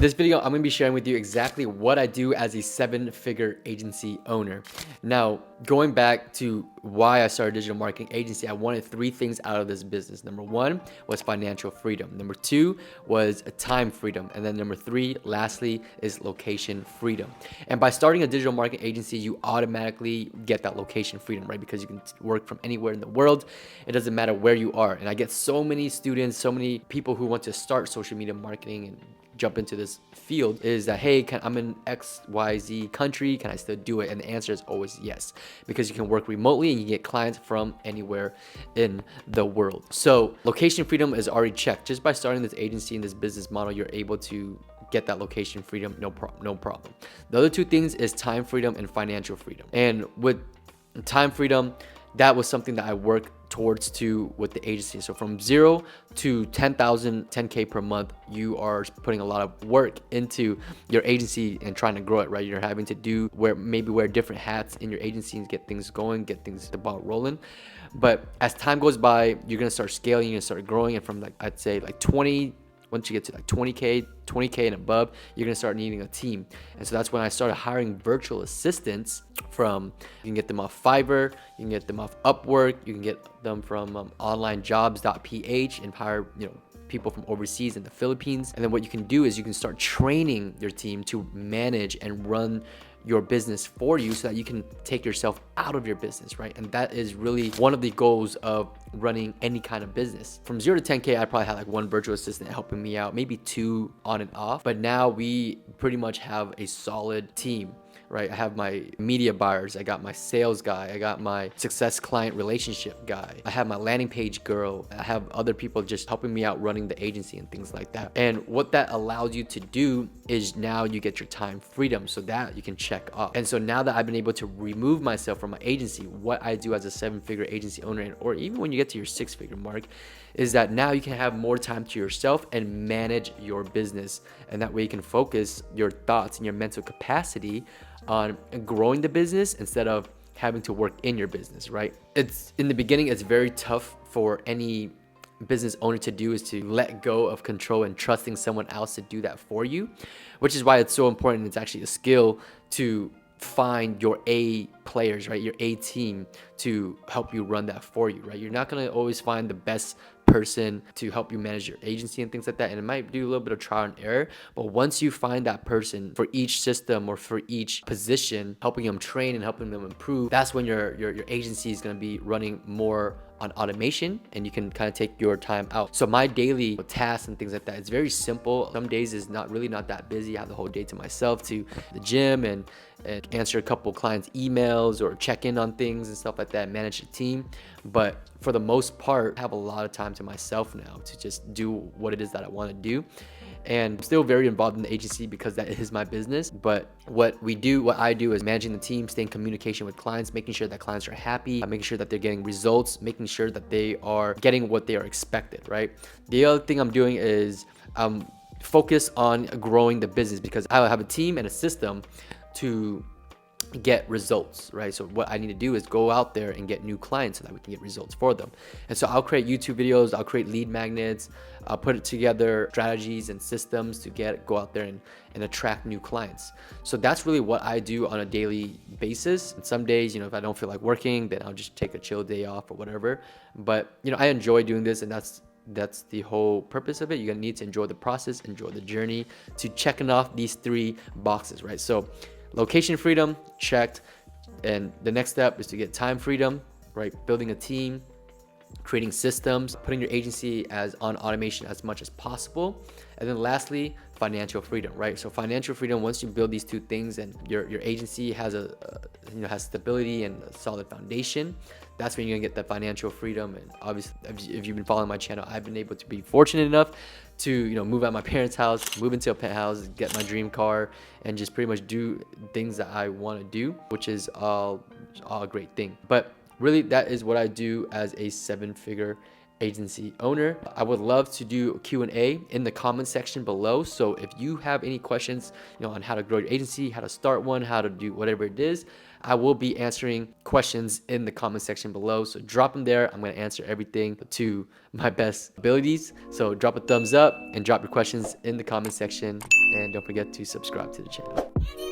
this video, I'm gonna be sharing with you exactly what I do as a 7-figure agency owner. Now, going back to why I started a digital marketing agency, I wanted 3 things out of this business. Number 1 was financial freedom. Number 2 was time freedom. And then number 3, lastly, is location freedom. And by starting a digital marketing agency, you automatically get that location freedom, right? Because you can work from anywhere in the world. It doesn't matter where you are. And I get so many students, so many people who want to start social media marketing and jump into this field is that, hey, I'm in XYZ country, can I still do it? And the answer is always yes, because you can work remotely and you get clients from anywhere in the world. So location freedom is already checked. Just by starting this agency and this business model, you're able to get that location freedom, no problem. The other 2 things is time freedom and financial freedom. And with time freedom, that was something that I worked towards with the agency. So from 0 to 10,000, 10K per month, you are putting a lot of work into your agency and trying to grow it, right? You're having to wear different hats in your agency and get things going, get the ball rolling. But as time goes by, you're gonna start scaling, you're gonna start growing, and from I'd say 20, once you get to 20K and above, you're gonna start needing a team. And so that's when I started hiring virtual assistants you can get them off Fiverr, you can get them off Upwork, you can get them from onlinejobs.ph and hire, people from overseas in the Philippines. And then what you can do is you can start training your team to manage and run your business for you so that you can take yourself out of your business, right? And that is really one of the goals of running any kind of business. From 0 to 10K, I probably had 1 virtual assistant helping me out, maybe 2 on and off. But now we pretty much have a solid team, right? I have my media buyers, I got my sales guy, I got my success client relationship guy, I have my landing page girl, I have other people just helping me out running the agency and things like that. And what that allows you to do is now you get your time freedom, so that you can check off. And so now that I've been able to remove myself from my agency, what I do as a 7-figure agency owner, or even when you get to your 6-figure mark, is that now you can have more time to yourself and manage your business. And that way you can focus your thoughts and your mental capacity on growing the business instead of having to work in your business, right? It's in the beginning, it's very tough for any business owner to do, is to let go of control and trusting someone else to do that for you, which is why it's so important. It's actually a skill to find your A players, right? Your A team to help you run that for you, right? You're not going to always find the best person to help you manage your agency and things like that, and it might do a little bit of trial and error. But once you find that person for each system or for each position, helping them train and helping them improve, that's when your agency is going to be running more on automation, and you can kind of take your time out. So my daily tasks and things like that, it's very simple. Some days is not that busy. I have the whole day to myself, to the gym and answer a couple clients' emails or check in on things and stuff like that, manage a team. But for the most part, I have a lot of time to myself now to just do what it is that I want to do. And I'm still very involved in the agency because that is my business. But what I do is managing the team, staying in communication with clients, making sure that clients are happy, making sure that they're getting results, making sure that they are getting what they are expected, right? The other thing I'm doing is focus on growing the business, because I have a team and a system to get results, right? So what I need to do is go out there and get new clients so that we can get results for them. And so I'll create YouTube videos, I'll create lead magnets, I'll put it together strategies and systems to go out there and attract new clients. So that's really what I do on a daily basis. And some days, if I don't feel like working, then I'll just take a chill day off or whatever. But I enjoy doing this, and that's the whole purpose of it. You're gonna need to enjoy the process, enjoy the journey to checking off these 3 boxes, right? So location freedom, checked. And the next step is to get time freedom, right? Building a team, creating systems, putting your agency on automation as much as possible. And then lastly, financial freedom, right? So financial freedom, once you build these 2 things and your agency has has stability and a solid foundation, that's when you're gonna get the financial freedom. And obviously, if you've been following my channel, I've been able to be fortunate enough to move out of my parents' house, move into a penthouse, get my dream car, and just pretty much do things that I want to do, which is all a great thing. But really, that is what I do as a 7-figure agency owner. I would love to do Q&A in the comment section below. So if you have any questions, on how to grow your agency, how to start one, how to do whatever it is, I will be answering questions in the comment section below. So drop them there. I'm going to answer everything to my best abilities. So drop a thumbs up and drop your questions in the comment section. And don't forget to subscribe to the channel.